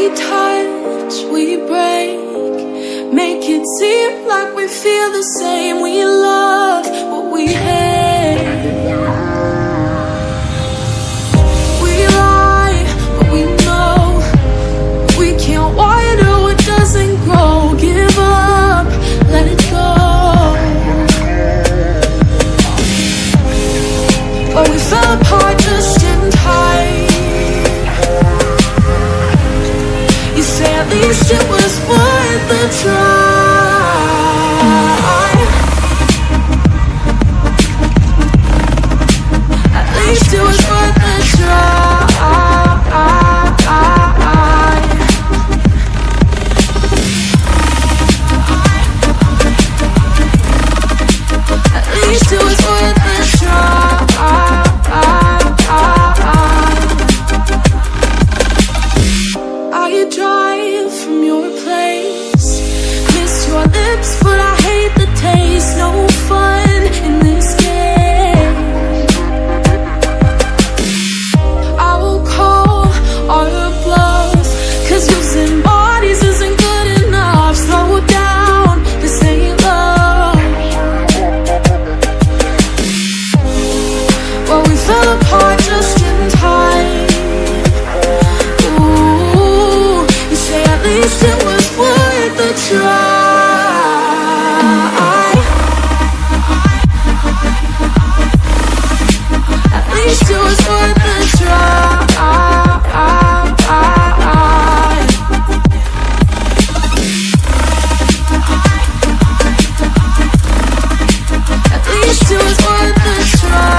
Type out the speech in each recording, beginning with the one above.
We touch, we break, make it seem like we feel the same. We love what we hate. We lie, but we know we can't water what doesn't grow. Give up, let it go. But we fell apart just in time. You say at least it was worth the try. At least it was worth the try. At least it was worth the try. I drive from your place, miss your lips, but I hate the taste. No fun in this game. I will call our bluff, 'cause using bodies isn't good enough. Slow down, this ain't love. Well, we fell apart just in time. At least it was worth the try. At least it was worth the try. At least it was worth the try.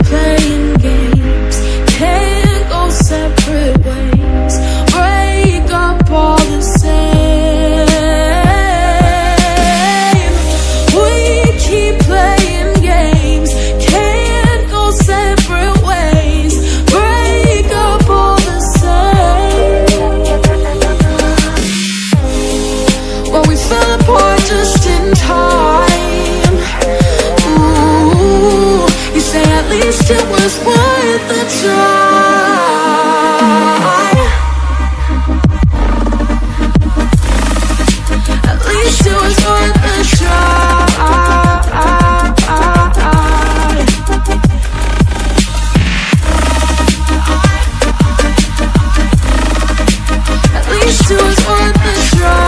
Playing games, can't go separate ways. Break up all the same. We keep playing games, can't go separate ways. Break up all the same. Well, we fell apart just in time. Ooh, you say at least it was worth the try. At least it was worth the try. At least it was worth the try.